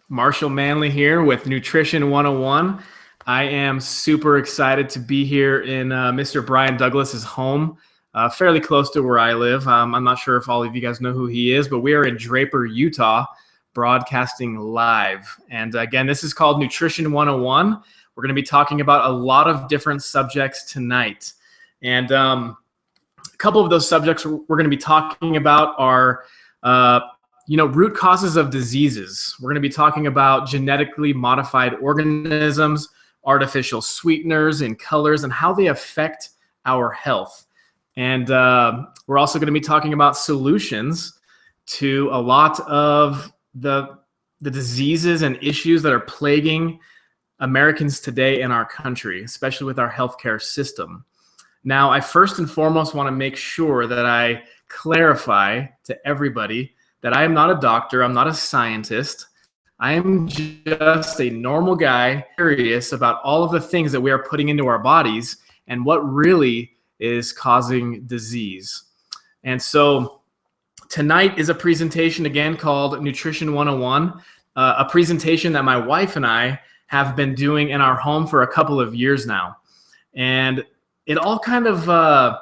Marshall Manley here with Nutrition 101. I am super excited to be here in Mr. Brian Douglas's home, fairly close to where I live. I'm not sure if all of you guys know who he is, but we are in Draper, Utah, broadcasting live. And again, this is called Nutrition 101. We're going to be talking about a lot of different subjects tonight. And a couple of those subjects we're going to be talking about are root causes of diseases. We're going to be talking about genetically modified organisms, artificial sweeteners and colors, and how they affect our health. And we're also going to be talking about solutions to a lot of the diseases and issues that are plaguing Americans today in our country, especially with our healthcare system. Now, I first and foremost want to make sure that I clarify to everybody that I am not a doctor, I'm not a scientist. I am just a normal guy curious about all of the things that we are putting into our bodies and what really is causing disease. And so tonight is a presentation again called Nutrition 101, a presentation that my wife and I have been doing in our home for a couple of years now. And it all kind of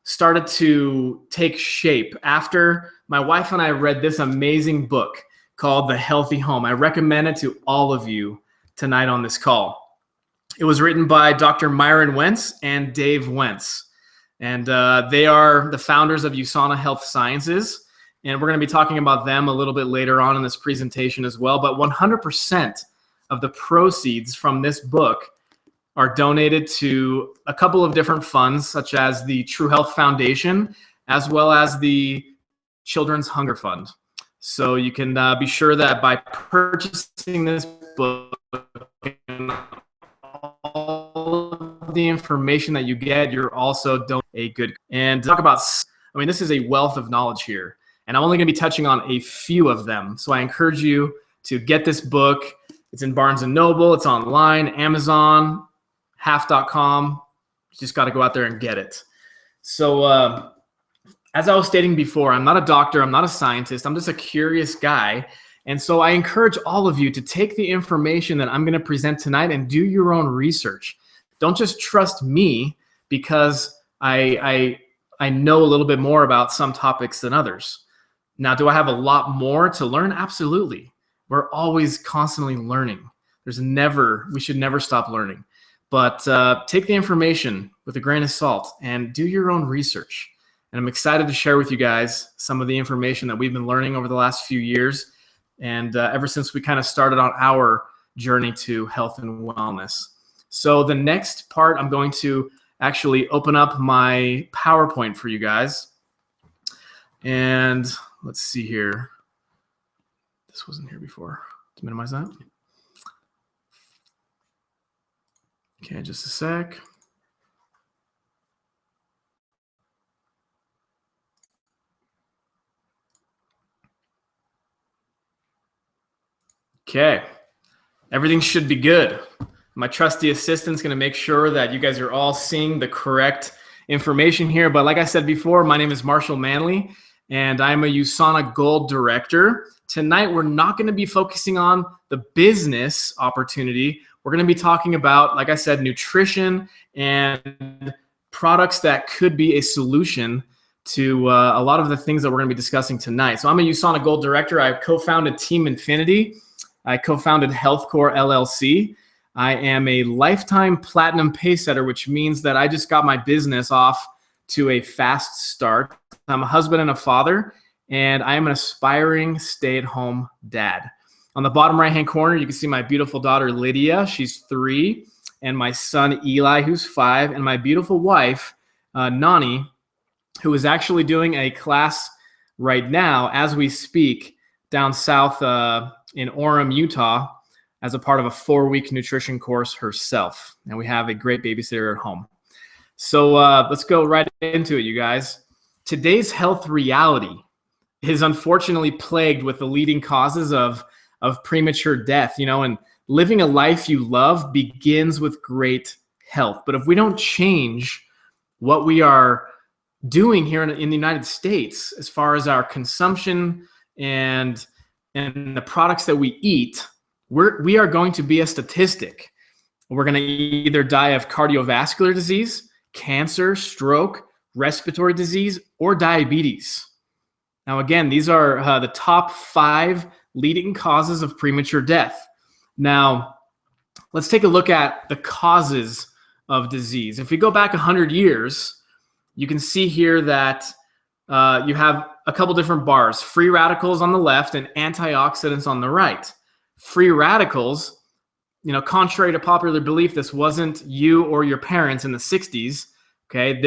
started to take shape after my wife and I read this amazing book called The Healthy Home. I recommend it to all of you tonight on this call. It was written by Dr. Myron Wentz and Dave Wentz. And they are the founders of USANA Health Sciences. And we're going to be talking about them a little bit later on in this presentation as well. But 100% of the proceeds from this book are donated to a couple of different funds, such as the True Health Foundation, as well as the Children's Hunger Fund. So you can be sure that by purchasing this book and all of the information that you get, you're also donating a good. And talk about, this is a wealth of knowledge here. And I'm only going to be touching on a few of them. So I encourage you to get this book. It's in Barnes & Noble. It's online, Amazon, half.com. You just got to go out there and get it. So as I was stating before, I'm not a doctor. I'm not a scientist. I'm just a curious guy. And so I encourage all of you to take the information that I'm going to present tonight and do your own research. Don't just trust me because I know a little bit more about some topics than others. Now, do I have a lot more to learn? Absolutely. We're always constantly learning. We should never stop learning. But take the information with a grain of salt and do your own research. And I'm excited to share with you guys some of the information that we've been learning over the last few years and ever since we kind of started on our journey to health and wellness. So the next part, I'm going to actually open up my PowerPoint for you guys. And let's see here. This wasn't here before. Let's minimize that. Okay, just a sec. Okay, everything should be good. My trusty assistant's going to make sure that you guys are all seeing the correct information here. But like I said before, my name is Marshall Manley, and I'm a USANA Gold Director. Tonight, we're not going to be focusing on the business opportunity. We're going to be talking about, like I said, nutrition and products that could be a solution to a lot of the things that we're going to be discussing tonight. So I'm a USANA Gold Director. I co-founded Team Infinity. I co-founded HealthCore LLC. I am a lifetime platinum paysetter, which means that I just got my business off to a fast start. I'm a husband and a father, and I am an aspiring stay-at-home dad. On the bottom right-hand corner, you can see my beautiful daughter, Lydia. She's 3, and my son, Eli, who's 5, and my beautiful wife, Nani, who is actually doing a class right now as we speak down south in Orem, Utah, as a part of a 4-week nutrition course herself. And we have a great babysitter at home. So let's go right into it, you guys. Today's health reality is unfortunately plagued with the leading causes of premature death, and living a life you love begins with great health. But if we don't change what we are doing here in the United States, as far as our consumption and the products that we eat, we are going to be a statistic. We're going to either die of cardiovascular disease, cancer, stroke, respiratory disease, or diabetes. Now, again, these are the top 5 leading causes of premature death. Now, let's take a look at the causes of disease. If we go back 100 years, you can see here that you have a couple different bars, free radicals on the left and antioxidants on the right. Free radicals, contrary to popular belief, this wasn't you or your parents in the 60s. Okay,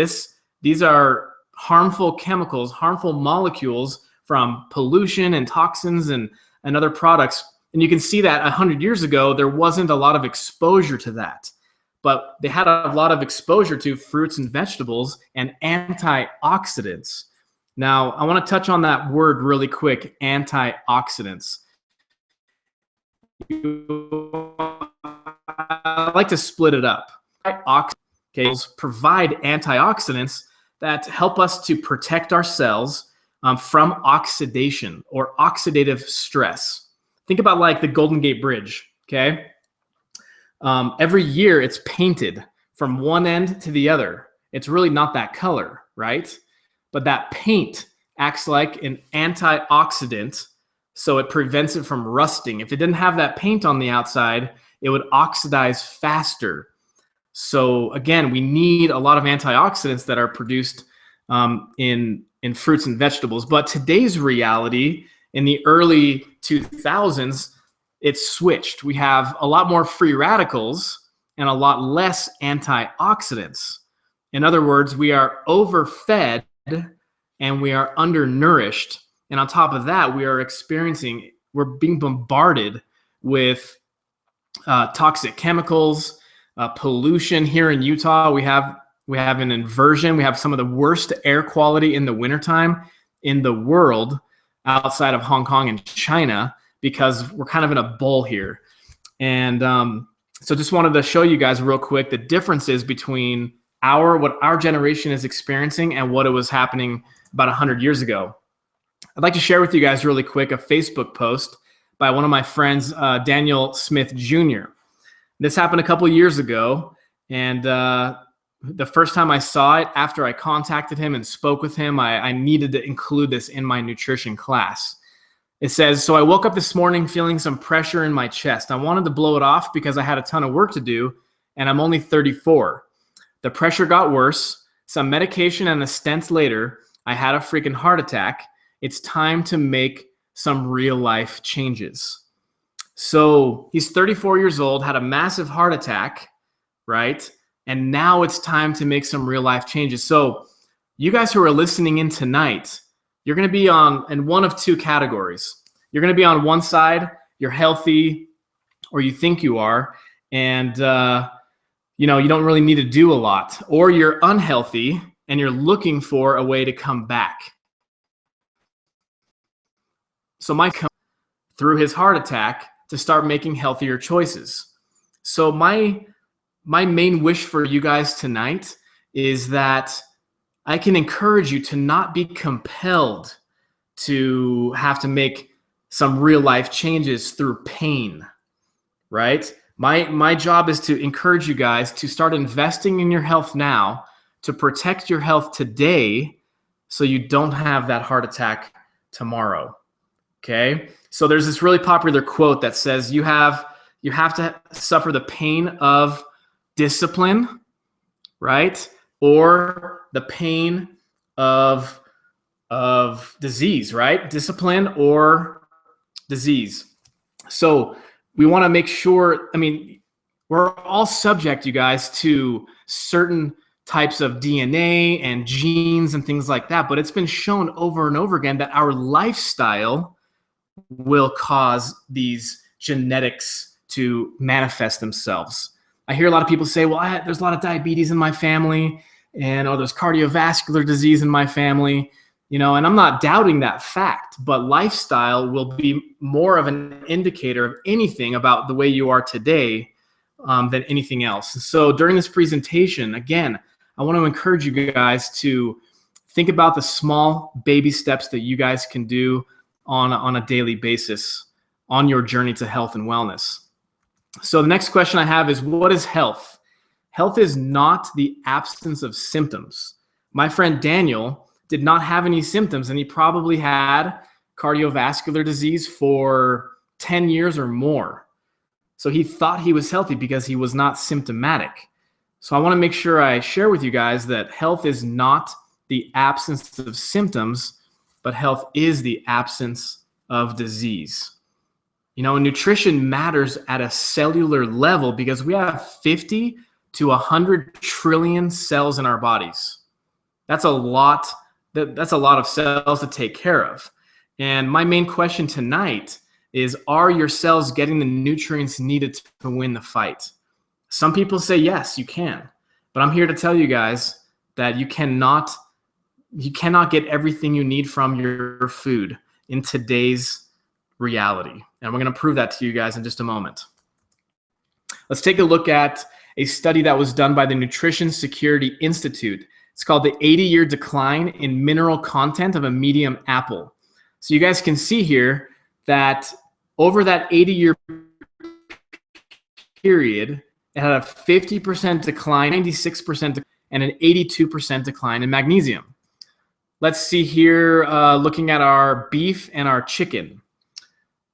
these are harmful chemicals, harmful molecules from pollution and toxins and other products. And you can see that 100 years ago, there wasn't a lot of exposure to that. But they had a lot of exposure to fruits and vegetables and antioxidants. Now, I want to touch on that word really quick, antioxidants. I like to split it up. Antioxidants provide antioxidants that help us to protect our cells from oxidation or oxidative stress. Think about like the Golden Gate Bridge, okay? Every year it's painted from one end to the other. It's really not that color, right? But that paint acts like an antioxidant, so it prevents it from rusting. If it didn't have that paint on the outside, it would oxidize faster. So again, we need a lot of antioxidants that are produced in fruits and vegetables. But today's reality, in the early 2000s, it's switched. We have a lot more free radicals and a lot less antioxidants. In other words, we are overfed and we are undernourished. And on top of that, we're being bombarded with toxic chemicals, pollution. Here in Utah, we have an inversion. We have some of the worst air quality in the wintertime in the world outside of Hong Kong and China, because we're kind of in a bowl here. And so just wanted to show you guys real quick the differences between what our generation is experiencing and what it was happening about 100 years ago. I'd like to share with you guys really quick a Facebook post by one of my friends, Daniel Smith Jr. This happened a couple years ago, and the first time I saw it, after I contacted him and spoke with him, I needed to include this in my nutrition class. It says, "So I woke up this morning feeling some pressure in my chest. I wanted to blow it off because I had a ton of work to do, and I'm only 34. The pressure got worse. Some medication and a stent later, I had a freaking heart attack. It's time to make some real life changes." So he's 34 years old, had a massive heart attack, right? And now it's time to make some real life changes. So you guys who are listening in tonight, you're going to be in one of two categories. You're going to be on one side, you're healthy, or you think you are, and you don't really need to do a lot. Or you're unhealthy and you're looking for a way to come back. So Mike, through his heart attack, to start making healthier choices. So my main wish for you guys tonight is that I can encourage you to not be compelled to have to make some real life changes through pain, right? My job is to encourage you guys to start investing in your health now, to protect your health today so you don't have that heart attack tomorrow. Okay? So there's this really popular quote that says you have to suffer the pain of discipline, right? Or the pain of disease, right? Discipline or disease. So we want to make sure, we're all subject, you guys, to certain types of DNA and genes and things like that, but it's been shown over and over again that our lifestyle will cause these genetics to manifest themselves. I hear a lot of people say, well, there's a lot of diabetes in my family, and there's cardiovascular disease in my family, and I'm not doubting that fact, but lifestyle will be more of an indicator of anything about the way you are today than anything else. So during this presentation, again, I want to encourage you guys to think about the small baby steps that you guys can do on a daily basis on your journey to health and wellness. So the next question I have is, what is health? Health is not the absence of symptoms. My friend Daniel did not have any symptoms, and he probably had cardiovascular disease for 10 years or more. So he thought he was healthy because he was not symptomatic. So I want to make sure I share with you guys that health is not the absence of symptoms, but health is the absence of disease. You know, nutrition matters at a cellular level because we have 50 to 100 trillion cells in our bodies. That's a lot. That's a lot of cells to take care of. And my main question tonight is, are your cells getting the nutrients needed to win the fight? Some people say yes, you can. But I'm here to tell you guys that you cannot get everything you need from your food in today's reality. And we're going to prove that to you guys in just a moment. Let's take a look at a study that was done by the Nutrition Security Institute. It's called the 80-year decline in mineral content of a medium apple. So you guys can see here that over that 80-year period, it had a 50% decline, 96%, and an 82% decline in magnesium. Let's see here, looking at our beef and our chicken.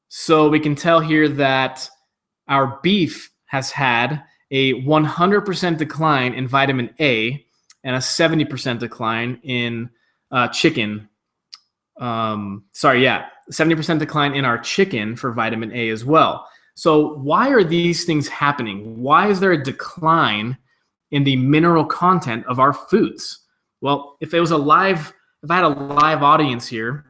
So we can tell here that our beef has had a 100% decline in vitamin A and a 70% decline in chicken. 70% decline in our chicken for vitamin A as well. So why are these things happening? Why is there a decline in the mineral content of our foods? Well, if I had a live audience here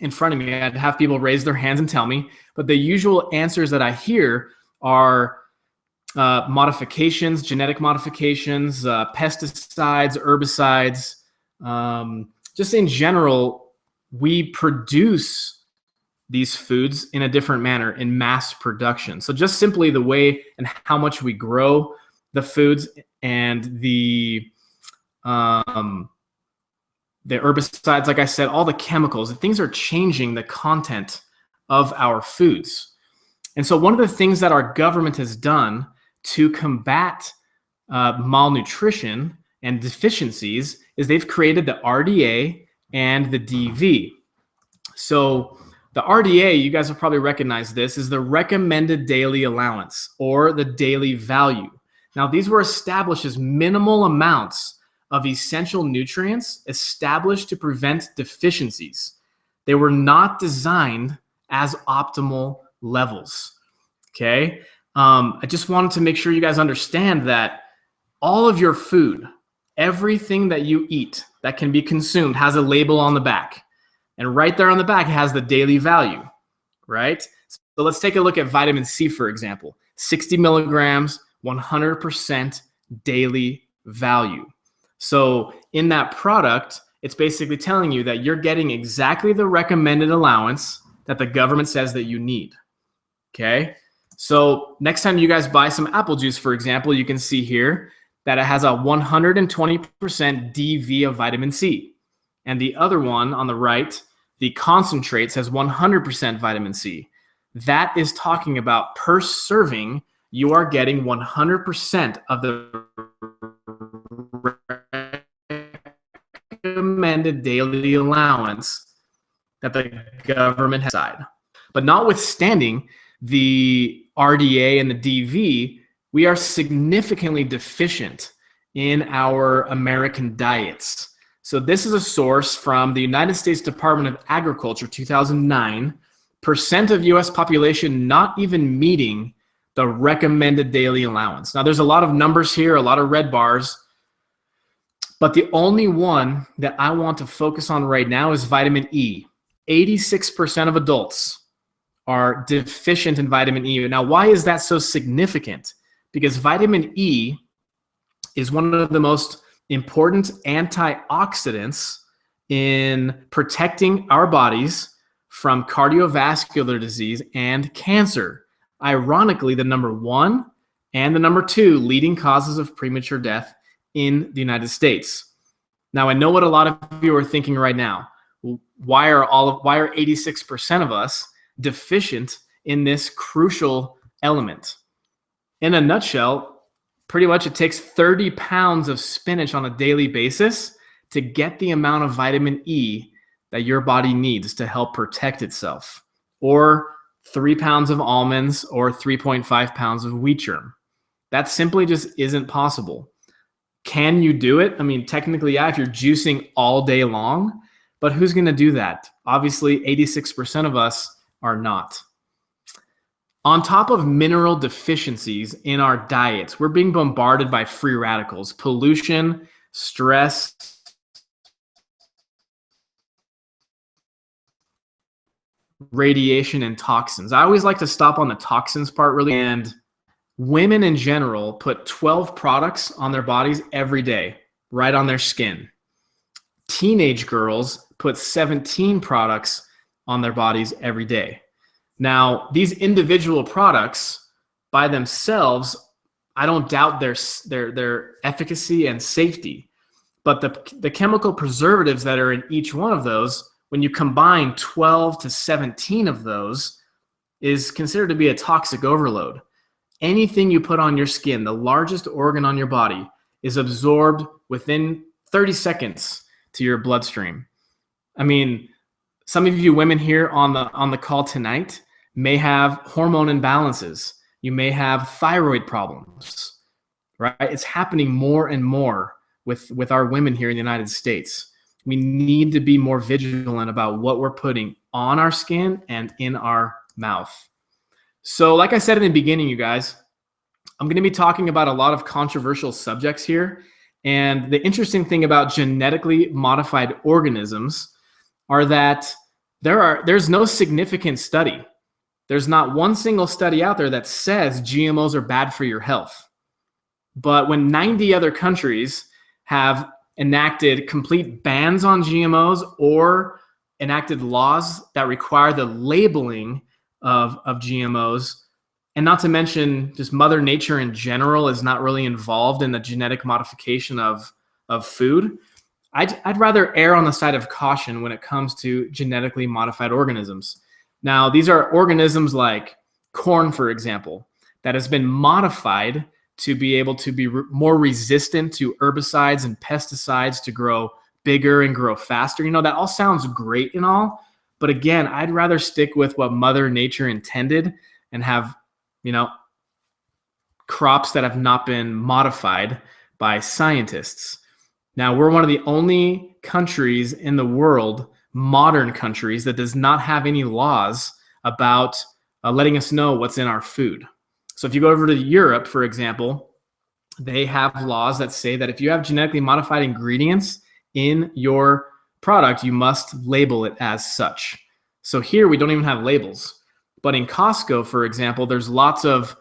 in front of me, I'd have people raise their hands and tell me, but the usual answers that I hear are modifications, genetic modifications, pesticides, herbicides. Just in general, we produce these foods in a different manner in mass production. So just simply the way and how much we grow the foods and the herbicides, like I said, all the chemicals, the things are changing the content of our foods. And so one of the things that our government has done to combat malnutrition and deficiencies is they've created the RDA and the DV. So the RDA, you guys have probably recognized this, is the recommended daily allowance or the daily value. Now, these were established as minimal amounts of essential nutrients established to prevent deficiencies. They were not designed as optimal levels, okay? I just wanted to make sure you guys understand that all of your food, everything that you eat that can be consumed has a label on the back. And right there on the back, it has the daily value, right? So let's take a look at vitamin C, for example. 60 milligrams, 100% daily value. So in that product, it's basically telling you that you're getting exactly the recommended allowance that the government says that you need, okay? So next time you guys buy some apple juice, for example, you can see here that it has a 120% DV of vitamin C. And the other one on the right, the concentrates, has 100% vitamin C. That is talking about per serving, you are getting 100% of the recommended daily allowance that the government has decided. But notwithstanding the RDA and the DV, we are significantly deficient in our American diets. So this is a source from the United States Department of Agriculture, 2009, % of US population not even meeting the recommended daily allowance. Now there's a lot of numbers here, a lot of red bars, but the only one that I want to focus on right now is vitamin E. 86% of adults are deficient in vitamin E. Now, why is that so significant? Because vitamin E is one of the most important antioxidants in protecting our bodies from cardiovascular disease and cancer. Ironically, the number 1 and the number 2 leading causes of premature death in the United States. Now, I know what a lot of you are thinking right now. Why are 86% of us deficient in this crucial element. In a nutshell, pretty much it takes 30 pounds of spinach on a daily basis to get the amount of vitamin E that your body needs to help protect itself, or 3 pounds of almonds or 3.5 pounds of wheat germ. That simply just isn't possible. Can you do it? I mean, technically, yeah, if you're juicing all day long, but who's going to do that? Obviously, 86% of us are not. On top of mineral deficiencies in our diets, we're being bombarded by free radicals, pollution, stress, radiation, and toxins. I always like to stop on the toxins part really. And women in general put 12 products on their bodies every day, right on their skin. Teenage girls put 17 products on their bodies every day. Now, these individual products by themselves, I don't doubt their efficacy and safety, but the chemical preservatives that are in each one of those, when you combine 12 to 17 of those, is considered to be a toxic overload. Anything you put on your skin, the largest organ on your body, is absorbed within 30 seconds to your bloodstream. I mean, some of you women here on the call tonight may have hormone imbalances. You may have thyroid problems, right? It's happening more and more with our women here in the United States. We need to be more vigilant about what we're putting on our skin and in our mouth. So like I said in the beginning, you guys, I'm going to be talking about a lot of controversial subjects here. And the interesting thing about genetically modified organisms are that there's no significant study. There's not one single study out there that says GMOs are bad for your health. But when 90 other countries have enacted complete bans on GMOs or enacted laws that require the labeling of GMOs, and not to mention just Mother Nature in general is not really involved in the genetic modification of food, I'd rather err on the side of caution when it comes to genetically modified organisms. Now, these are organisms like corn, for example, that has been modified to be able to be more resistant to herbicides and pesticides to grow bigger and grow faster. You know, that all sounds great and all, but again, I'd rather stick with what Mother Nature intended and have, crops that have not been modified by scientists. Now, we're one of the only countries in the world, modern countries, that does not have any laws about letting us know what's in our food. So if you go over to Europe, for example, they have laws that say that if you have genetically modified ingredients in your product, you must label it as such. So here we don't even have labels. But in Costco, for example, there's lots of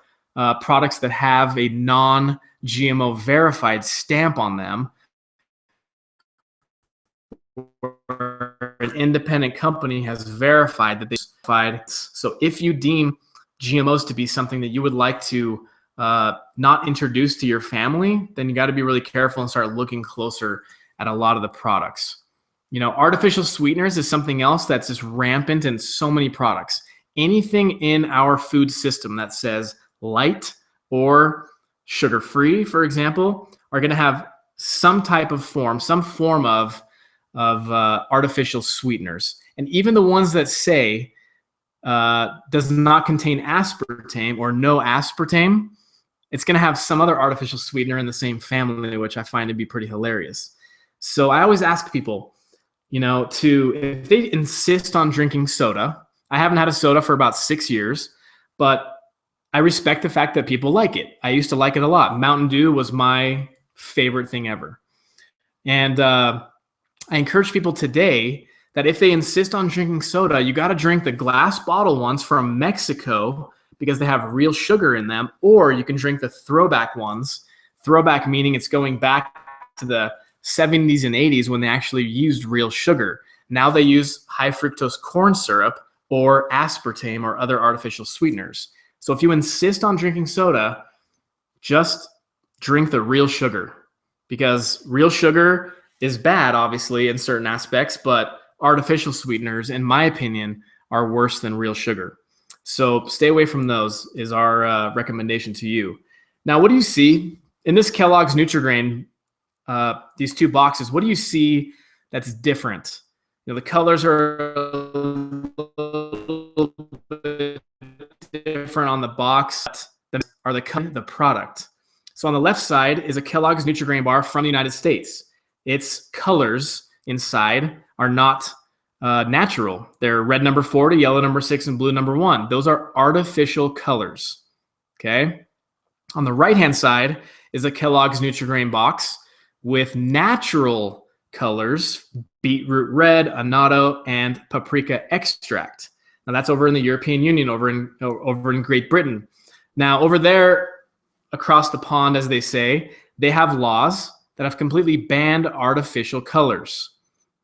products that have a non-GMO verified stamp on them, where an independent company has verified that they verified. So if you deem GMOs to be something that you would like to not introduce to your family, then you got to be really careful and start looking closer at a lot of the products. Artificial sweeteners is something else that's just rampant in so many products. Anything in our food system that says light or sugar-free, for example, are going to have some form of artificial sweeteners. And even the ones that say does not contain aspartame or no aspartame, it's going to have some other artificial sweetener in the same family, which I find to be pretty hilarious. So I always ask people, if they insist on drinking soda. I haven't had a soda for about 6 years, but I respect the fact that people like it. I used to like it a lot. Mountain Dew was my favorite thing ever. And I encourage people today that if they insist on drinking soda, you got to drink the glass bottle ones from Mexico because they have real sugar in them, or you can drink the throwback ones. Throwback meaning it's going back to the 70s and 80s when they actually used real sugar. Now they use high fructose corn syrup or aspartame or other artificial sweeteners. So if you insist on drinking soda, just drink the real sugar, because real sugar is bad, obviously, in certain aspects, but artificial sweeteners, in my opinion, are worse than real sugar. So stay away from those is our recommendation to you. Now, what do you see in this Kellogg's Nutri-Grain, these two boxes? What do you see that's different? You know, the colors are a little bit different on the box. Are the product. So on the left side is a Kellogg's Nutri-Grain bar from the United States. Its colors inside are not natural. They're red number 40, yellow number 6, and blue number 1. Those are artificial colors. Okay. On the right-hand side is a Kellogg's Nutri-Grain box with natural colors: beetroot red, annatto, and paprika extract. Now that's over in the European Union, over in Great Britain. Now over there, across the pond, as they say, they have laws that have completely banned artificial colors.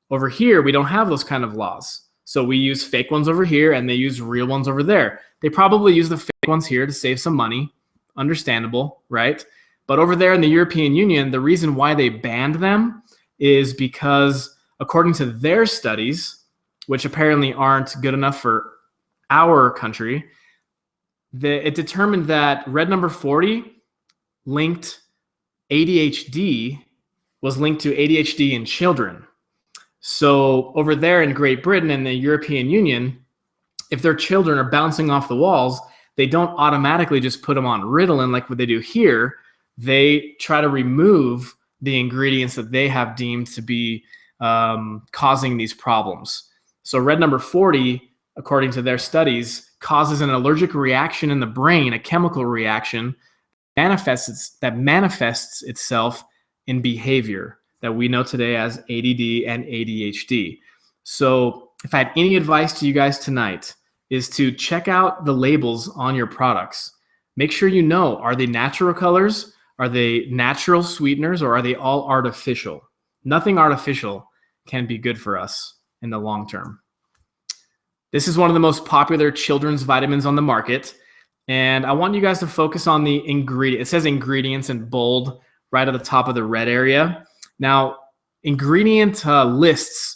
Over here, we don't have those kind of laws. So we use fake ones over here, and they use real ones over there. They probably use the fake ones here to save some money. Understandable, right? But over there in the European Union, the reason why they banned them is because, according to their studies, which apparently aren't good enough for our country, it determined that red number 40 was linked to ADHD in children. So over there in Great Britain and the European Union, if their children are bouncing off the walls, they don't automatically just put them on Ritalin like what they do here. They try to remove the ingredients that they have deemed to be causing these problems. So red number 40, according to their studies, causes an allergic reaction in the brain, a chemical reaction that manifests itself in behavior that we know today as ADD and ADHD. So if I had any advice to you guys tonight, is to check out the labels on your products. Make sure you know, are they natural colors? Are they natural sweeteners, or are they all artificial? Nothing artificial can be good for us in the long term. This is one of the most popular children's vitamins on the market. And I want you guys to focus on the ingredient. It says ingredients in bold right at the top of the red area. Now, ingredient lists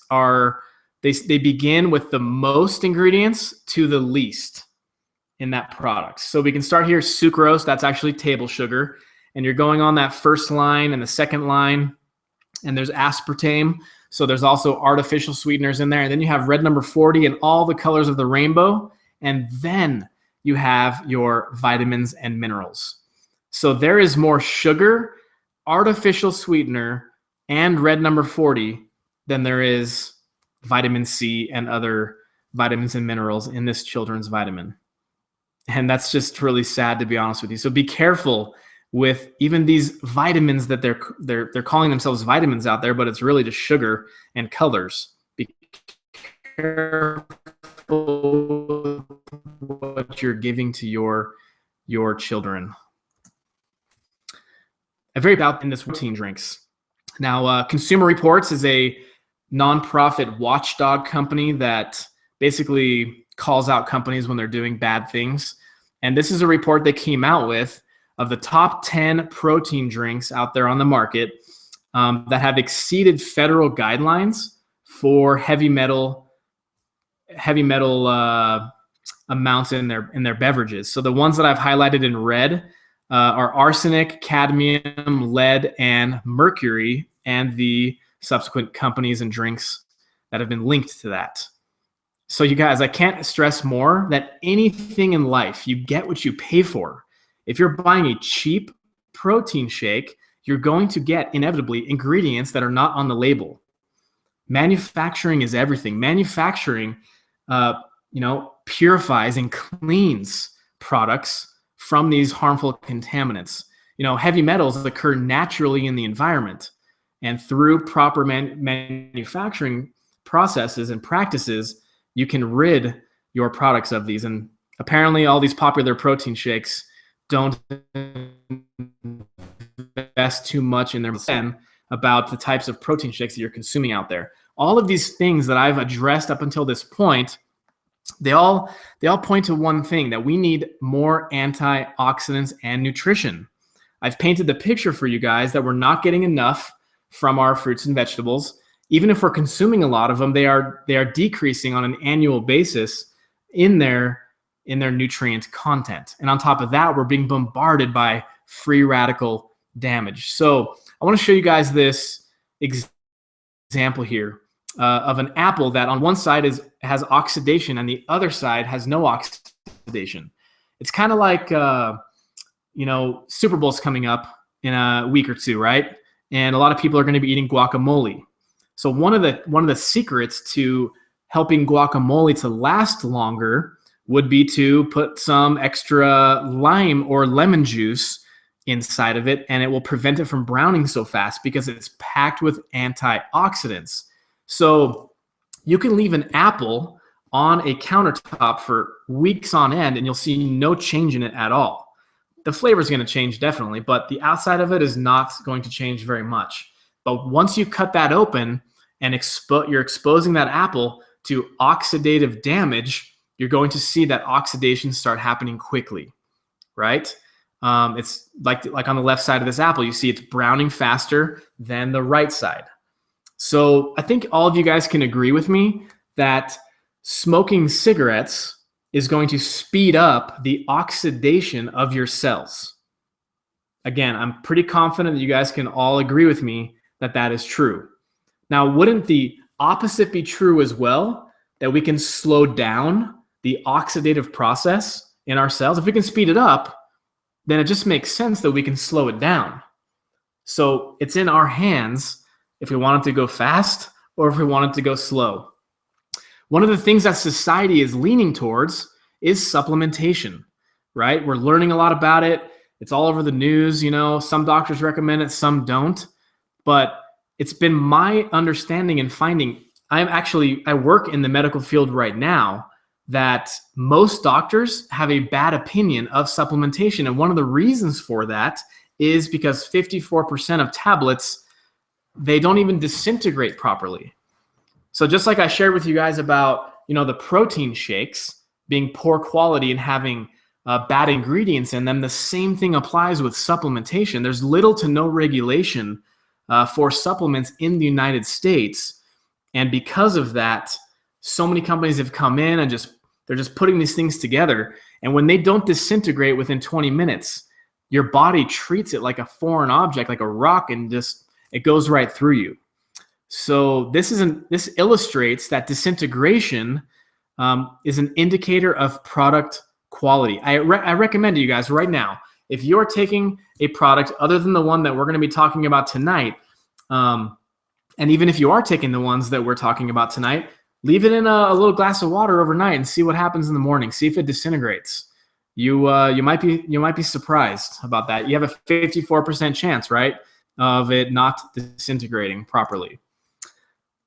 they begin with the most ingredients to the least in that product. So we can start here: sucrose, that's actually table sugar. And you're going on that first line and the second line, and there's aspartame. So there's also artificial sweeteners in there. And then you have red number 40 and all the colors of the rainbow. And then you have your vitamins and minerals. So there is more sugar, artificial sweetener, and red number 40 than there is vitamin C and other vitamins and minerals in this children's vitamin. And that's just really sad, to be honest with you. So be careful with even these vitamins that they're calling themselves vitamins out there, but it's really just sugar and colors. Be careful what you're giving to your children. I'm very about in this protein drinks. Now, Consumer Reports is a nonprofit watchdog company that basically calls out companies when they're doing bad things. And this is a report they came out with of the top 10 protein drinks out there on the market that have exceeded federal guidelines for heavy metal amounts in their beverages. So the ones that I've highlighted in red are arsenic, cadmium, lead, and mercury, and the subsequent companies and drinks that have been linked to that. So you guys, I can't stress more that anything in life, you get what you pay for. If you're buying a cheap protein shake, you're going to get inevitably ingredients that are not on the label. Manufacturing is everything. Manufacturing, purifies and cleans products from these harmful contaminants. Heavy metals occur naturally in the environment, and through proper manufacturing processes and practices, you can rid your products of these. And apparently all these popular protein shakes don't invest too much in their plan about the types of protein shakes that you're consuming out there. All of these things that I've addressed up until this point, they all point to one thing, that we need more antioxidants and nutrition. I've painted the picture for you guys that we're not getting enough from our fruits and vegetables. Even if we're consuming a lot of them, they are decreasing on an annual basis in their in their nutrient content. And on top of that, we're being bombarded by free radical damage. So I want to show you guys this example here of an apple that on one side has oxidation and the other side has no oxidation. It's kind of like, Super Bowl's coming up in a week or two, right? And a lot of people are going to be eating guacamole. So one of the secrets to helping guacamole to last longer would be to put some extra lime or lemon juice inside of it, and it will prevent it from browning so fast because it's packed with antioxidants. So you can leave an apple on a countertop for weeks on end and you'll see no change in it at all. The flavor is going to change definitely, but the outside of it is not going to change very much. But once you cut that open and you're exposing that apple to oxidative damage, you're going to see that oxidation start happening quickly, right? It's like on the left side of this apple, you see it's browning faster than the right side. So I think all of you guys can agree with me that smoking cigarettes is going to speed up the oxidation of your cells. Again, I'm pretty confident that you guys can all agree with me that that is true. Now, wouldn't the opposite be true as well? That we can slow down the oxidative process in our cells? If we can speed it up, then it just makes sense that we can slow it down. So it's in our hands if we want it to go fast or if we want it to go slow. One of the things that society is leaning towards is supplementation, right? We're learning a lot about it. It's all over the news. Some doctors recommend it, some don't. But it's been my understanding and finding, I work in the medical field right now, that most doctors have a bad opinion of supplementation. And one of the reasons for that is because 54% of tablets, they don't even disintegrate properly. So just like I shared with you guys about, the protein shakes being poor quality and having bad ingredients in them, the same thing applies with supplementation. There's little to no regulation for supplements in the United States. And because of that, so many companies have come in and they're just putting these things together. And when they don't disintegrate within 20 minutes, your body treats it like a foreign object, like a rock, and it goes right through you. So this illustrates that disintegration is an indicator of product quality. I recommend to you guys right now, if you're taking a product other than the one that we're going to be talking about tonight, and even if you are taking the ones that we're talking about tonight, leave it in a little glass of water overnight and see what happens in the morning. See if it disintegrates. You might be surprised about that. You have a 54% chance, right, of it not disintegrating properly.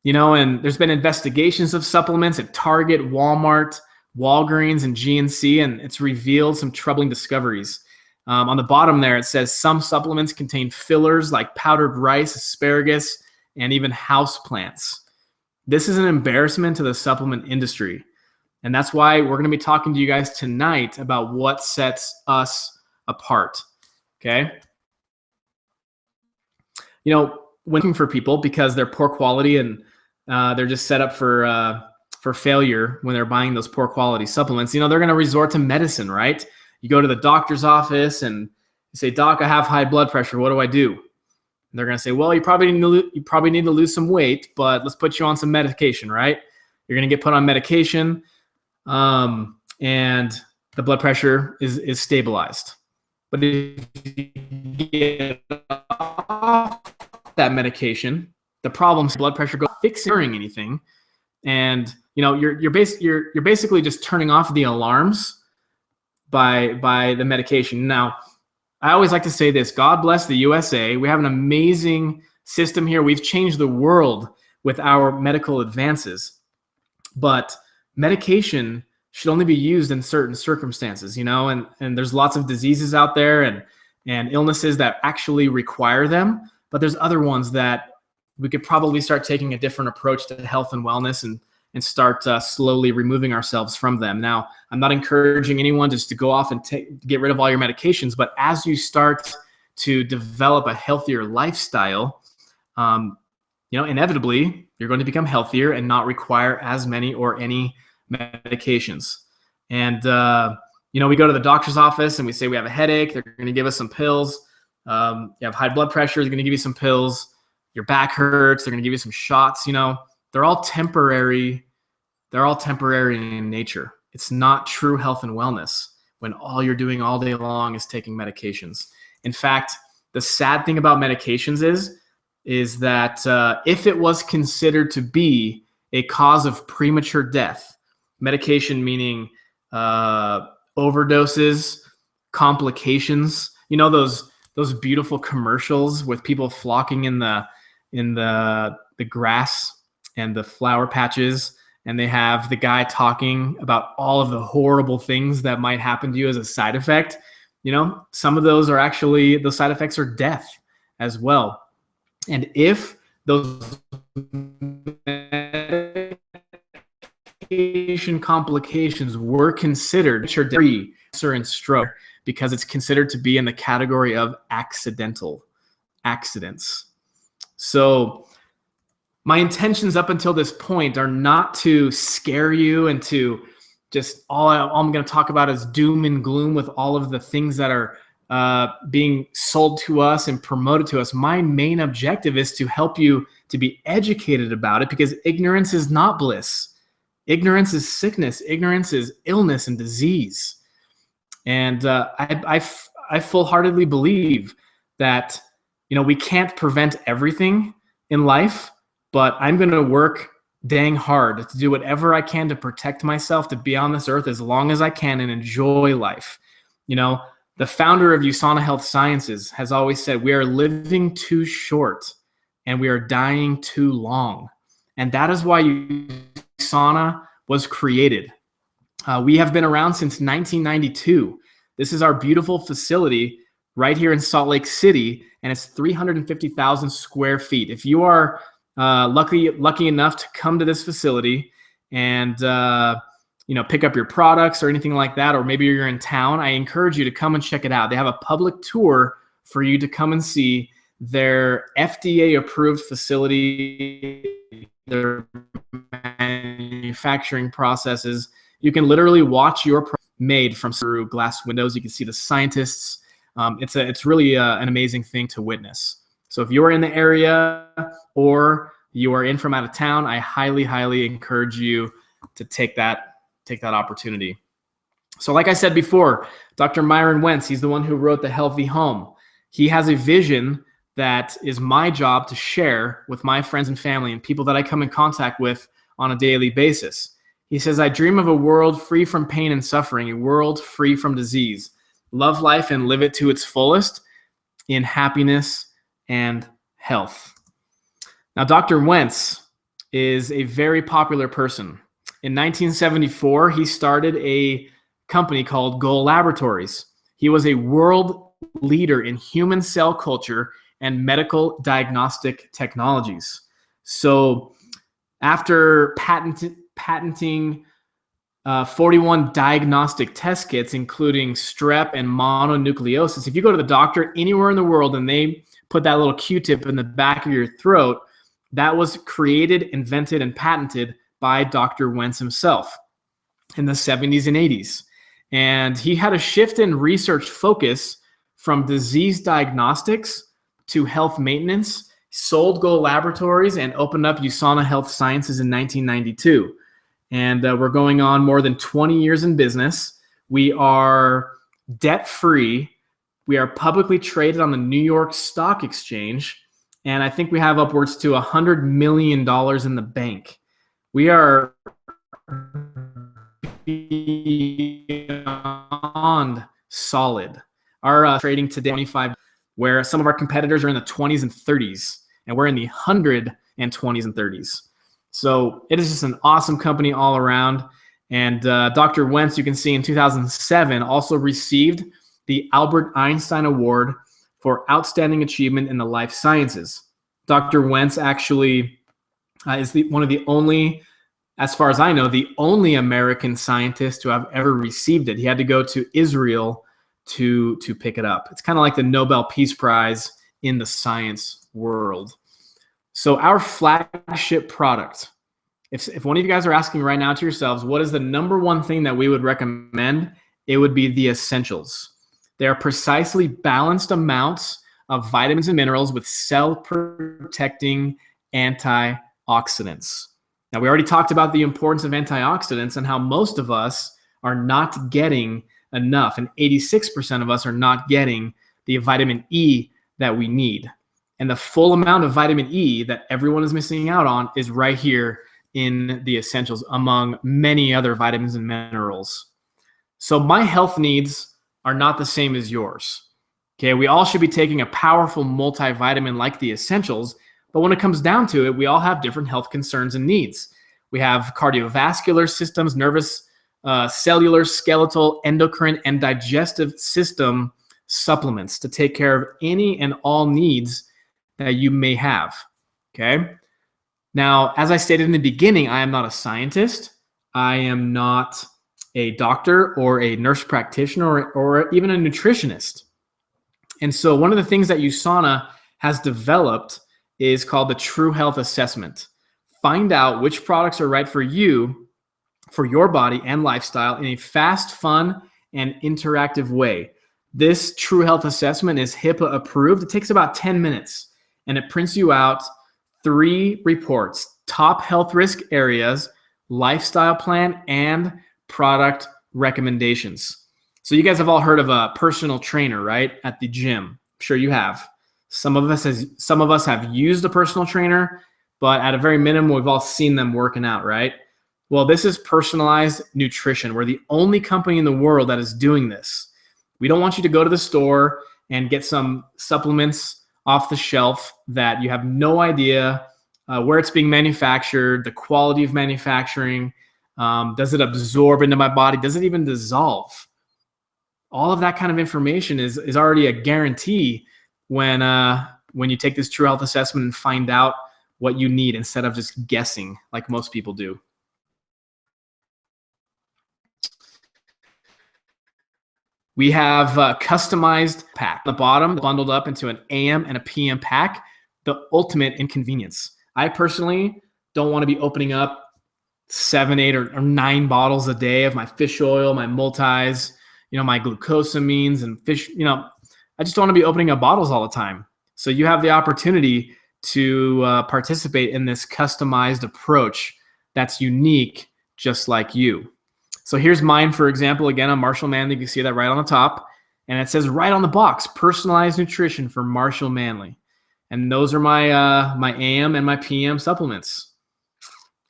And there's been investigations of supplements at Target, Walmart, Walgreens, and GNC, and it's revealed some troubling discoveries. On the bottom there, it says some supplements contain fillers like powdered rice, asparagus, and even house plants. This is an embarrassment to the supplement industry. And that's why we're going to be talking to you guys tonight about what sets us apart. Okay? When looking for people because they're poor quality and they're just set up for failure when they're buying those poor quality supplements, they're going to resort to medicine, right? You go to the doctor's office and you say, "Doc, I have high blood pressure. What do I do?" And they're going to say, "Well, you probably need to lose some weight, but let's put you on some medication," right? You're going to get put on medication, and the blood pressure is stabilized. But if you get off that medication, the problem is blood pressure goes fixing anything, and you're basically just turning off the alarms by the medication. Now, I always like to say this: God bless the USA. We have an amazing system here. We've changed the world with our medical advances, but medication should only be used in certain circumstances, and there's lots of diseases out there and illnesses that actually require them, but there's other ones that we could probably start taking a different approach to health and wellness and start slowly removing ourselves from them. Now, I'm not encouraging anyone just to go off and get rid of all your medications, but as you start to develop a healthier lifestyle, inevitably you're going to become healthier and not require as many or any medications. And, we go to the doctor's office and we say we have a headache. They're going to give us some pills. You have high blood pressure. They're going to give you some pills. Your back hurts. They're going to give you some shots. They're all temporary. They're all temporary in nature. It's not true health and wellness when all you're doing all day long is taking medications. In fact, the sad thing about medications is that if it was considered to be a cause of premature death, medication meaning overdoses, complications, those beautiful commercials with people flocking in the grass and the flower patches, and they have the guy talking about all of the horrible things that might happen to you as a side effect. Some of those side effects are death as well. And if those medication complications were considered free cancer and stroke, because it's considered to be in the category of accidents. So my intentions up until this point are not to scare you and to just all I'm going to talk about is doom and gloom with all of the things that are being sold to us and promoted to us. My main objective is to help you to be educated about it, because ignorance is not bliss. Ignorance is sickness. Ignorance is illness and disease. And I full-heartedly believe that, we can't prevent everything in life, but I'm going to work dang hard to do whatever I can to protect myself, to be on this earth as long as I can and enjoy life. The founder of USANA Health Sciences has always said, we are living too short and we are dying too long. And that is why USANA was created. We have been around since 1992. This is our beautiful facility right here in Salt Lake City, and it's 350,000 square feet. If you are lucky enough to come to this facility and pick up your products or anything like that, or maybe you're in town, I encourage you to come and check it out. They have a public tour for you to come and see their FDA-approved facility, their manufacturing processes. You can literally watch your product made from through glass windows. You can see the scientists. It's really an amazing thing to witness. So if you're in the area or you are in from out of town, I highly, highly encourage you to take that opportunity. So like I said before, Dr. Myron Wentz, he's the one who wrote The Healthy Home. He has a vision that is my job to share with my friends and family and people that I come in contact with on a daily basis. He says, I dream of a world free from pain and suffering, a world free from disease. Love life and live it to its fullest in happiness and health. Now, Dr. Wentz is a very popular person. In 1974, he started a company called Goal Laboratories. He was a world leader in human cell culture and medical diagnostic technologies. So after patenting 41 diagnostic test kits, including strep and mononucleosis, if you go to the doctor anywhere in the world and they put that little Q-tip in the back of your throat, that was created, invented, and patented by Dr. Wentz himself in the 70s and 80s. And he had a shift in research focus from disease diagnostics to health maintenance, sold Goal Laboratories, and opened up USANA Health Sciences in 1992. And we're going on more than 20 years in business. We are debt-free. We are publicly traded on the New York Stock Exchange. And I think we have upwards to $100 million in the bank. We are beyond solid. Our trading today 25, where some of our competitors are in the 20s and 30s, and we're in the 120s and 30s. So it is just an awesome company all around. And Dr. Wentz, you can see in 2007, also received the Albert Einstein Award for Outstanding Achievement in the Life Sciences. Dr. Wentz actually is one of the only, as far as I know, the only American scientist to have ever received it. He had to go to Israel to pick it up. It's kind of like the Nobel Peace Prize in the science world. So our flagship product If one of you guys are asking right now to yourselves, what is the number one thing that we would recommend? It would be the essentials. They are precisely balanced amounts of vitamins and minerals with cell-protecting antioxidants. Now, we already talked about the importance of antioxidants and how most of us are not getting enough, and 86% of us are not getting the vitamin E that we need. And the full amount of vitamin E that everyone is missing out on is right here in the essentials, among many other vitamins and minerals. So my health needs are not the same as yours. Okay, we all should be taking a powerful multivitamin like the essentials, but when it comes down to it, we all have different health concerns and needs. We have cardiovascular systems, nervous, cellular, skeletal, endocrine, and digestive system supplements to take care of any and all needs that you may have. Okay. Now, as I stated in the beginning, I am not a scientist. I am not a doctor or a nurse practitioner or even a nutritionist. And so one of the things that USANA has developed is called the True Health Assessment. Find out which products are right for you, for your body and lifestyle in a fast, fun, and interactive way. This True Health Assessment is HIPAA approved. It takes about 10 minutes, and it prints you out 3 reports: top health risk areas, lifestyle plan, and product recommendations. So you guys have all heard of a personal trainer, right? At the gym. I'm sure you have. Some of us have used a personal trainer, but at a very minimum, we've all seen them working out, right? Well, this is personalized nutrition. We're the only company in the world that is doing this. We don't want you to go to the store and get some supplements off the shelf that you have no idea where it's being manufactured, the quality of manufacturing, does it absorb into my body, does it even dissolve? All of that kind of information is already a guarantee when you take this True Health Assessment and find out what you need instead of just guessing like most people do. We have a customized pack. On the bottom, bundled up into an AM and a PM pack, the ultimate inconvenience. I personally don't want to be opening up 7, 8, or 9 bottles a day of my fish oil, my multis, my glucosamines and fish. I just don't want to be opening up bottles all the time. So you have the opportunity to participate in this customized approach that's unique, just like you. So here's mine, for example. Again, I'm Marshall Manley. You can see that right on the top. And it says right on the box, personalized nutrition for Marshall Manley. And those are my my AM and my PM supplements.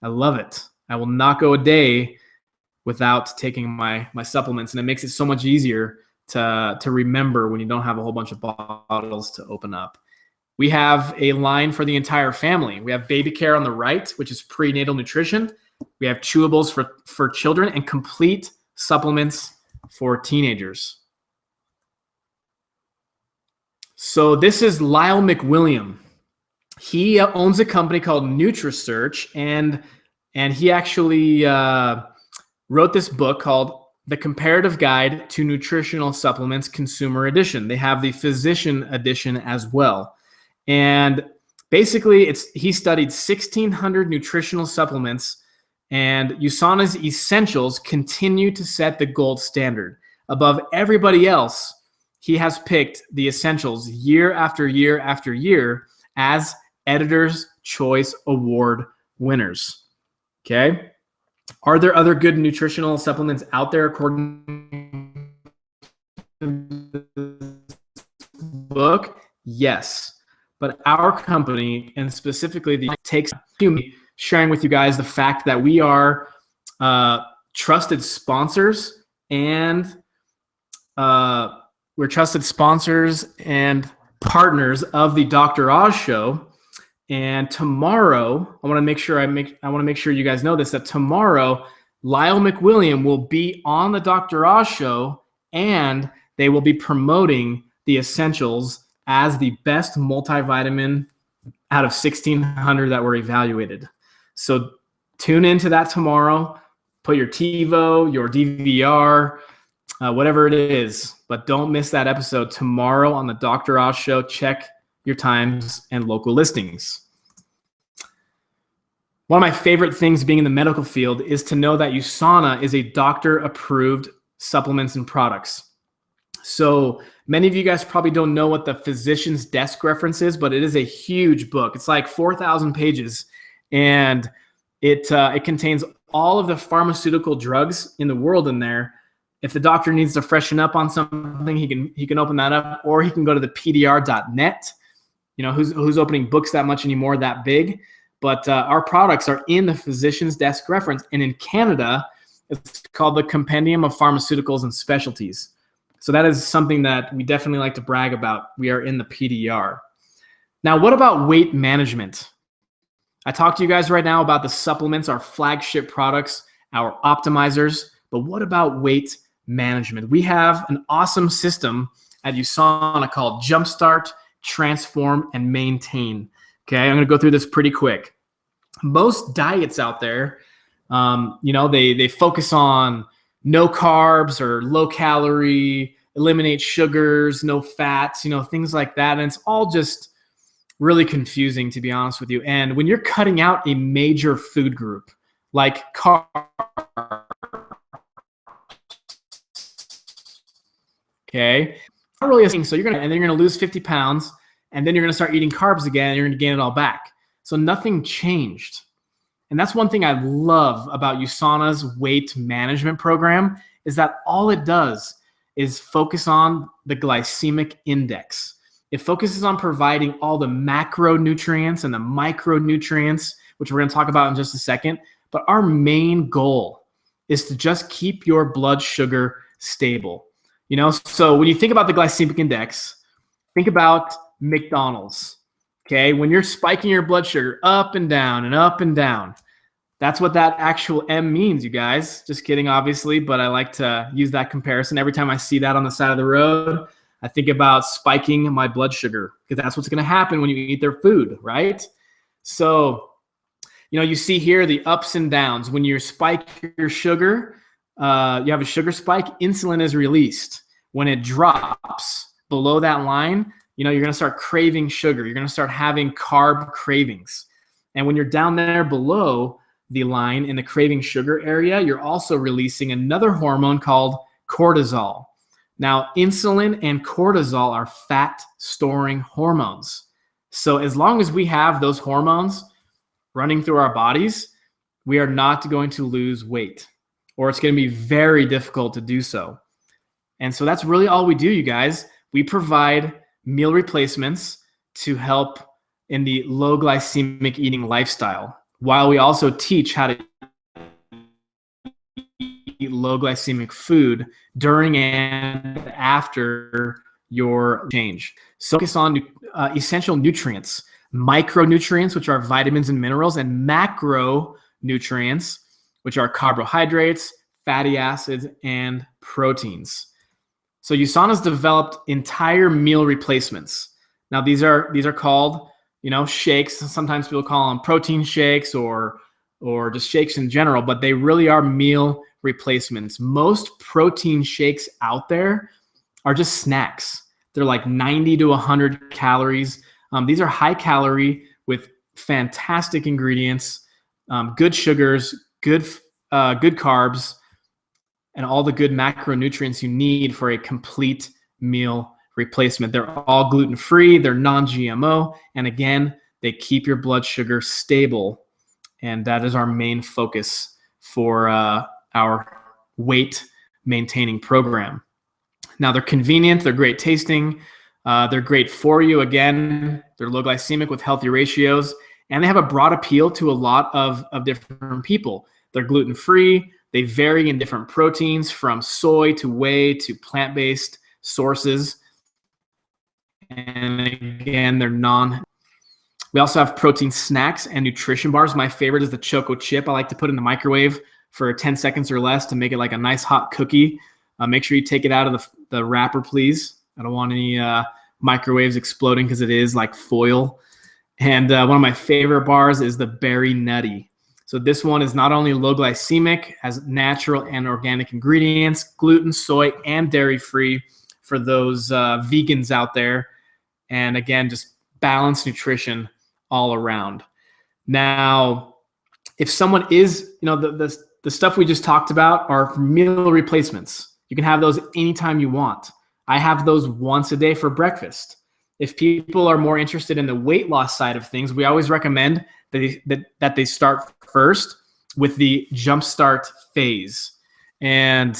I love it. I will not go a day without taking my supplements. And it makes it so much easier to remember when you don't have a whole bunch of bottles to open up. We have a line for the entire family. We have baby care on the right, which is prenatal nutrition. We have chewables for children and complete supplements for teenagers. So this is Lyle McWilliam. He owns a company called NutriSearch, and he actually wrote this book called The Comparative Guide to Nutritional Supplements Consumer Edition. They have the Physician Edition as well. And basically, he studied 1,600 nutritional supplements, and USANA's essentials continue to set the gold standard. Above everybody else, he has picked the essentials year after year after year as Editor's Choice Award winners. Okay? Are there other good nutritional supplements out there according to this book? Yes. But our company, and specifically the takes to me, sharing with you guys the fact that we are trusted sponsors, and we're trusted sponsors and partners of the Dr. Oz Show. And tomorrow, I want to make sure you guys know this, that tomorrow Lyle McWilliam will be on the Dr. Oz Show, and they will be promoting the essentials as the best multivitamin out of 1,600 that were evaluated. So tune into that tomorrow. Put your TiVo, your DVR, whatever it is, but don't miss that episode tomorrow on the Dr. Oz Show. Check your times and local listings. One of my favorite things being in the medical field is to know that USANA is a doctor-approved supplements and products. So many of you guys probably don't know what the physician's desk reference is, but it is a huge book. It's like 4,000 pages, and it contains all of the pharmaceutical drugs in the world in there. If the doctor needs to freshen up on something, he can open that up, or he can go to the PDR.net. You know, who's opening books that much anymore, that big? But our products are in the physician's desk reference, and in Canada, it's called the Compendium of Pharmaceuticals and Specialties. So that is something that we definitely like to brag about. We are in the PDR. Now, what about weight management? I talked to you guys right now about the supplements, our flagship products, our optimizers, but what about weight management? We have an awesome system at USANA called Jumpstart, Transform, and Maintain. Okay, I'm going to go through this pretty quick. Most diets out there, they focus on no carbs or low calorie, eliminate sugars, no fats, things like that. And it's all just really confusing, to be honest with you. And when you're cutting out a major food group like carbs, okay, not really a thing. So then you're gonna lose 50 pounds, and then you're gonna start eating carbs again, and you're gonna gain it all back. So nothing changed. And that's one thing I love about USANA's weight management program, is that all it does is focus on the glycemic index. It focuses on providing all the macronutrients and the micronutrients, which we're going to talk about in just a second. But our main goal is to just keep your blood sugar stable. So when you think about the glycemic index, think about McDonald's. Okay, when you're spiking your blood sugar up and down and up and down, that's what that actual M means, you guys. Just kidding, obviously, but I like to use that comparison. Every time I see that on the side of the road, I think about spiking my blood sugar, because that's what's going to happen when you eat their food, right? So, you see here the ups and downs. When you spike your sugar, you have a sugar spike, insulin is released. When it drops below that line, you're going to start craving sugar. You're going to start having carb cravings. And when you're down there below the line in the craving sugar area, you're also releasing another hormone called cortisol. Now, insulin and cortisol are fat-storing hormones. So as long as we have those hormones running through our bodies, we are not going to lose weight, or it's going to be very difficult to do so. And so that's really all we do, you guys. We provide meal replacements to help in the low glycemic eating lifestyle, while we also teach how to eat low glycemic food during and after your change. So focus on essential nutrients, micronutrients, which are vitamins and minerals, and macronutrients, which are carbohydrates, fatty acids, and proteins. So USANA's developed entire meal replacements. Now these are called, shakes. Sometimes people call them protein shakes or just shakes in general, but they really are meal replacements. Most protein shakes out there are just snacks. They're like 90 to 100 calories. These are high calorie with fantastic ingredients, good sugars, good carbs, and all the good macronutrients you need for a complete meal replacement. They're all gluten-free, they're non-GMO, and again, they keep your blood sugar stable. And that is our main focus for our weight maintaining program. Now, they're convenient, they're great tasting, they're great for you. Again, they're low glycemic with healthy ratios, and they have a broad appeal to a lot of different people. They're gluten-free, they vary in different proteins from soy to whey to plant-based sources. And again, they're We also have protein snacks and nutrition bars. My favorite is the Choco Chip. I like to put it in the microwave for 10 seconds or less to make it like a nice hot cookie. Make sure you take it out of the wrapper, please. I don't want any microwaves exploding because it is like foil. And one of my favorite bars is the Berry Nutty. So this one is not only low glycemic, has natural and organic ingredients, gluten, soy, and dairy-free for those vegans out there. And again, just balanced nutrition all around. Now, if someone is, the stuff we just talked about are meal replacements. You can have those anytime you want. I have those once a day for breakfast. If people are more interested in the weight loss side of things, we always recommend that they start first with the jumpstart phase. And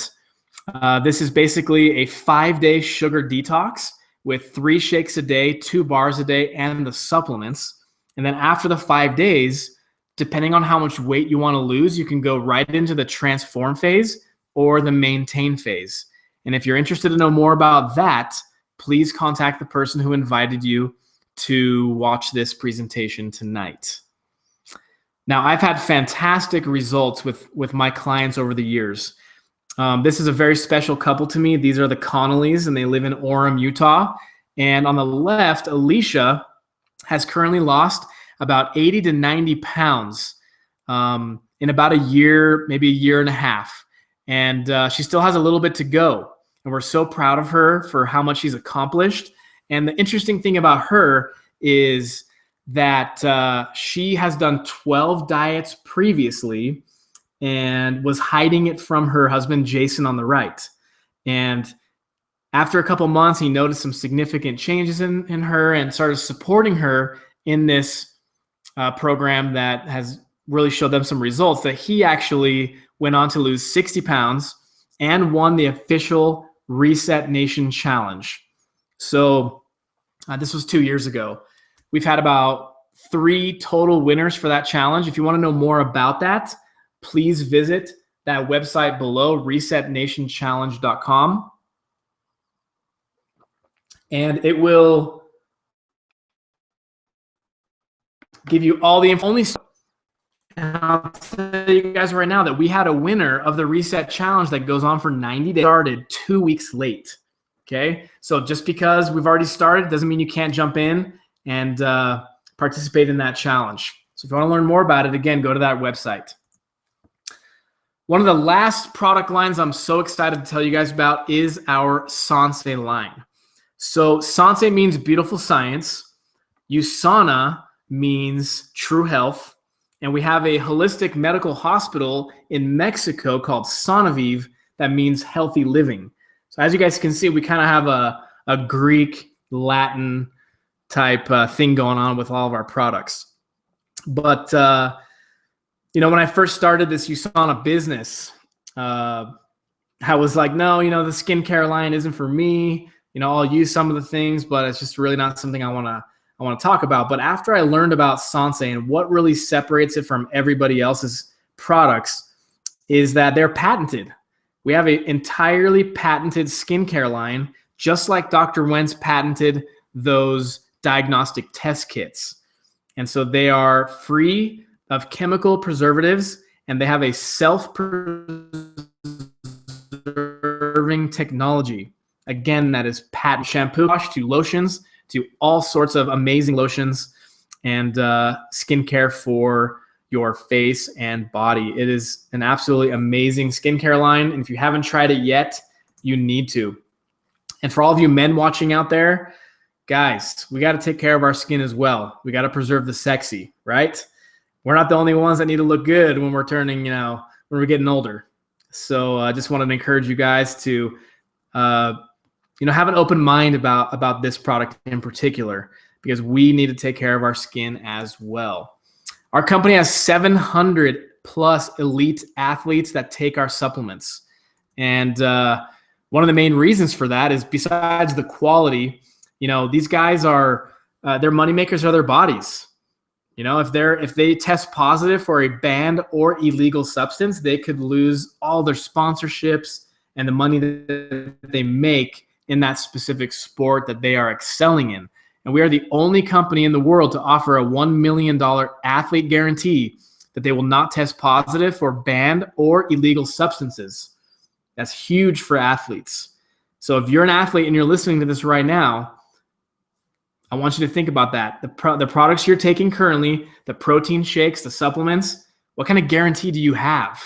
this is basically a 5-day sugar detox with 3 shakes a day, 2 bars a day, and the supplements. And then after the 5 days, depending on how much weight you want to lose, you can go right into the transform phase or the maintain phase. And if you're interested to know more about that, please contact the person who invited you to watch this presentation tonight. Now, I've had fantastic results with my clients over the years. This is a very special couple to me. These are the Connollys, and they live in Orem, Utah. And on the left, Alicia has currently lost about 80 to 90 pounds in about a year, maybe a year and a half. And she still has a little bit to go. And we're so proud of her for how much she's accomplished. And the interesting thing about her is that she has done 12 diets previously and was hiding it from her husband, Jason, on the right. And after a couple months, he noticed some significant changes in her and started supporting her in this program that has really showed them some results, that he actually went on to lose 60 pounds and won the official Reset Nation Challenge. So this was 2 years ago. We've had about 3 total winners for that challenge. If you want to know more about that, please visit that website below, resetnationchallenge.com. And it will give you all the info. And I'll tell you guys right now that we had a winner of the Reset Challenge that goes on for 90 days, started 2 weeks late. Okay, so just because we've already started doesn't mean you can't jump in and participate in that challenge. So if you want to learn more about it, again, go to that website. One of the last product lines I'm so excited to tell you guys about is our Sensei line. So Sensei means beautiful science. USANA means true health. And we have a holistic medical hospital in Mexico called Sonaviv that means healthy living. So as you guys can see, we kind of have a Greek, Latin type thing going on with all of our products. But, when I first started this USANA business, I was like, no, the skincare line isn't for me. I'll use some of the things, but it's just really not something I want to talk about. But after I learned about Sensei and what really separates it from everybody else's products is that they're patented. We have an entirely patented skincare line, just like Dr. Wentz patented those diagnostic test kits. And so they are free of chemical preservatives, and they have a self-preserving technology. Again, that is patent shampoo wash to lotions to all sorts of amazing lotions and skincare for your face and body. It is an absolutely amazing skincare line. And if you haven't tried it yet, you need to. And for all of you men watching out there, guys, we got to take care of our skin as well. We got to preserve the sexy, right? We're not the only ones that need to look good when we're turning, when we're getting older. So I just wanted to encourage you guys to, have an open mind about this product in particular, because we need to take care of our skin as well. Our company has 700 plus elite athletes that take our supplements. And one of the main reasons for that is, besides the quality, these guys are, their moneymakers are their bodies. If they test positive for a banned or illegal substance, they could lose all their sponsorships and the money that they make in that specific sport that they are excelling in. And we are the only company in the world to offer a $1 million athlete guarantee that they will not test positive for banned or illegal substances. That's huge for athletes. So if you're an athlete and you're listening to this right now, I want you to think about that. The products you're taking currently, the protein shakes, the supplements, what kind of guarantee do you have?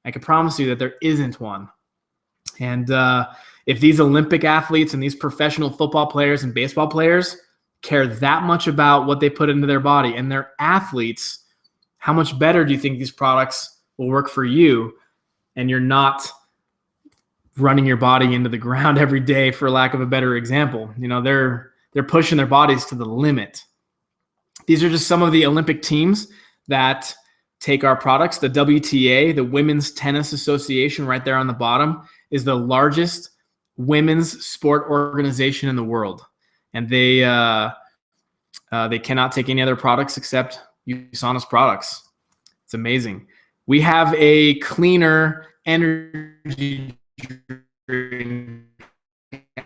I can promise you that there isn't one. And if these Olympic athletes and these professional football players and baseball players care that much about what they put into their body, and they're athletes, how much better do you think these products will work for you? And you're not running your body into the ground every day, for lack of a better example. They're pushing their bodies to the limit. These are just some of the Olympic teams that take our products. The WTA, the Women's Tennis Association, right there on the bottom, is the largest women's sport organization in the world. And they cannot take any other products except USANA's products. It's amazing. We have a cleaner energy drink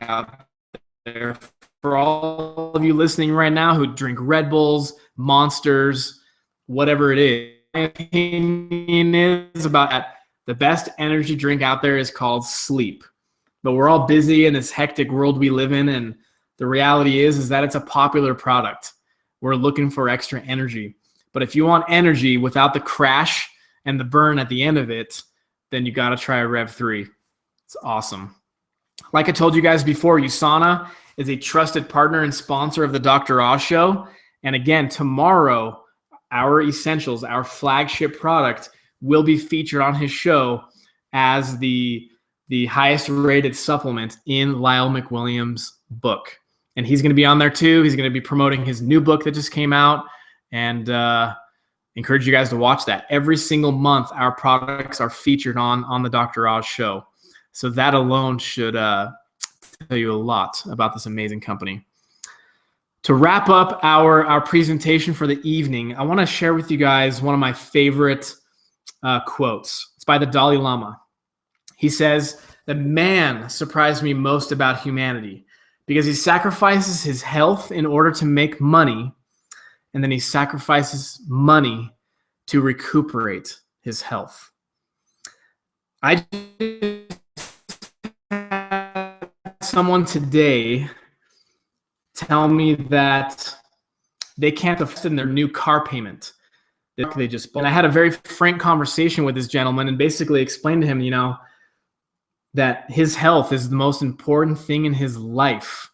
out there for all of you listening right now who drink Red Bulls, Monsters, whatever it is. My opinion is about that. The best energy drink out there is called sleep. But we're all busy in this hectic world we live in, and the reality is that it's a popular product. We're looking for extra energy. But if you want energy without the crash and the burn at the end of it, then you got to try Rev 3. It's awesome. Like I told you guys before, USANA is a trusted partner and sponsor of the Dr. Oz Show. And again, tomorrow, our Essentials, our flagship product, will be featured on his show as the highest rated supplement in Lyle McWilliams' book. And he's going to be on there too. He's going to be promoting his new book that just came out, and encourage you guys to watch that. Every single month, our products are featured on the Dr. Oz Show. So that alone should tell you a lot about this amazing company. To wrap up our presentation for the evening, I want to share with you guys one of my favorite quotes. It's by the Dalai Lama. He says, "The man surprised me most about humanity because he sacrifices his health in order to make money, and then he sacrifices money to recuperate his health." I had someone today tell me that they can't afford their new car payment that they just bought. And I had a very frank conversation with this gentleman and basically explained to him, that his health is the most important thing in his life.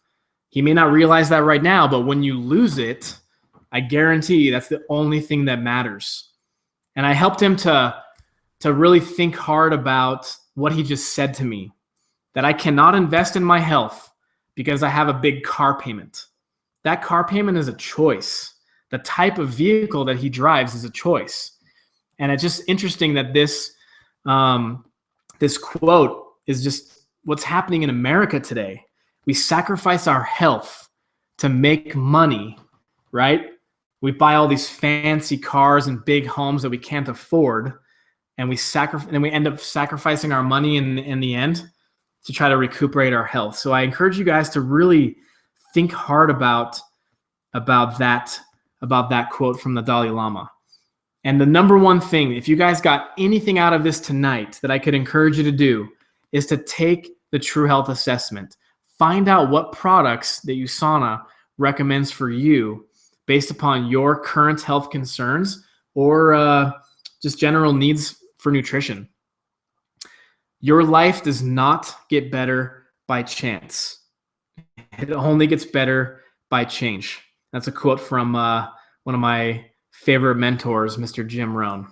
He may not realize that right now, but when you lose it, I guarantee that's the only thing that matters. And I helped him to really think hard about what he just said to me, that I cannot invest in my health because I have a big car payment. That car payment is a choice. The type of vehicle that he drives is a choice. And it's just interesting that this quote is just what's happening in America today. We sacrifice our health to make money, right? We buy all these fancy cars and big homes that we can't afford, and we end up sacrificing our money in the end to try to recuperate our health. So I encourage you guys to really think hard about that quote from the Dalai Lama. And the number one thing, if you guys got anything out of this tonight that I could encourage you to do, is to take the True Health Assessment. Find out what products that USANA recommends for you based upon your current health concerns or just general needs for nutrition. Your life does not get better by chance. It only gets better by change. That's a quote from one of my favorite mentors, Mr. Jim Rohn.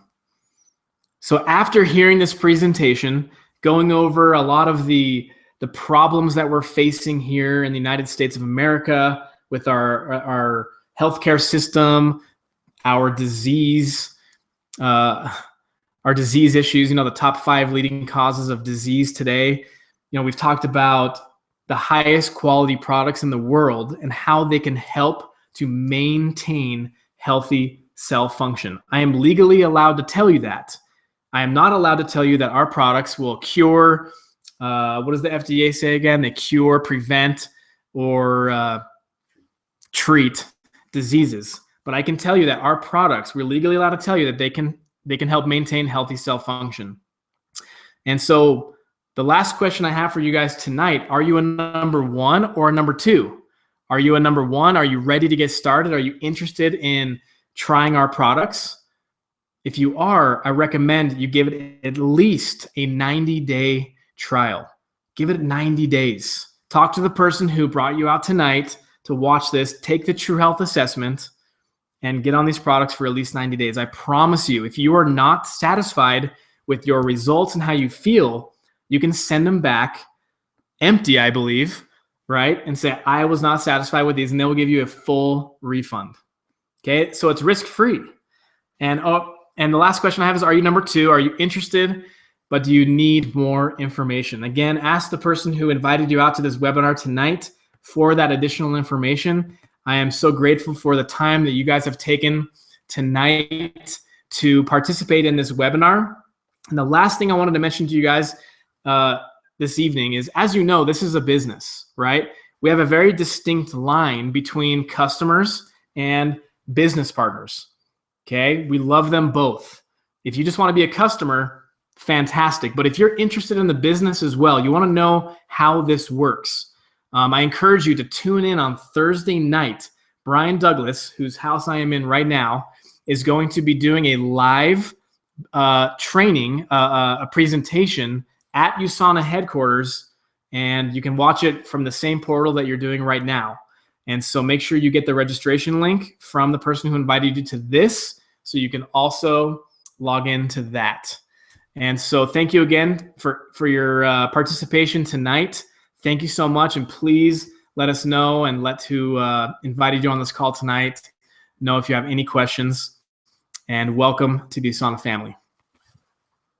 So after hearing this presentation, going over a lot of the problems that we're facing here in the United States of America with our healthcare system, our disease issues, the top 5 leading causes of disease today. We've talked about the highest quality products in the world and how they can help to maintain healthy cell function. I am legally allowed to tell you that. I am not allowed to tell you that our products will cure, what does the FDA say again? They cure, prevent, or treat diseases. But I can tell you that our products, we're legally allowed to tell you that they can help maintain healthy cell function. And so the last question I have for you guys tonight, are you a number 1 or a number 2? Are you a number 1? Are you ready to get started? Are you interested in trying our products? If you are, I recommend you give it at least a 90-day trial. Give it 90 days. Talk to the person who brought you out tonight to watch this. Take the True Health Assessment and get on these products for at least 90 days. I promise you, if you are not satisfied with your results and how you feel, you can send them back empty, I believe, right? And say, I was not satisfied with these, and they will give you a full refund. Okay, so it's risk-free. And the last question I have is, are you number 2? Are you interested, but do you need more information? Again, ask the person who invited you out to this webinar tonight for that additional information. I am so grateful for the time that you guys have taken tonight to participate in this webinar. And the last thing I wanted to mention to you guys this evening is, as you know, this is a business, right? We have a very distinct line between customers and business partners, okay? We love them both. If you just want to be a customer, fantastic. But if you're interested in the business as well, you want to know how this works, I encourage you to tune in on Thursday night. Brian Douglas, whose house I am in right now, is going to be doing a live training, a presentation at USANA headquarters, and you can watch it from the same portal that you're doing right now. And so make sure you get the registration link from the person who invited you to this, so you can also log into that. And so thank you again for your participation tonight. Thank you so much, and please let us know, and let who invited you on this call tonight know if you have any questions. And welcome to the USANA family.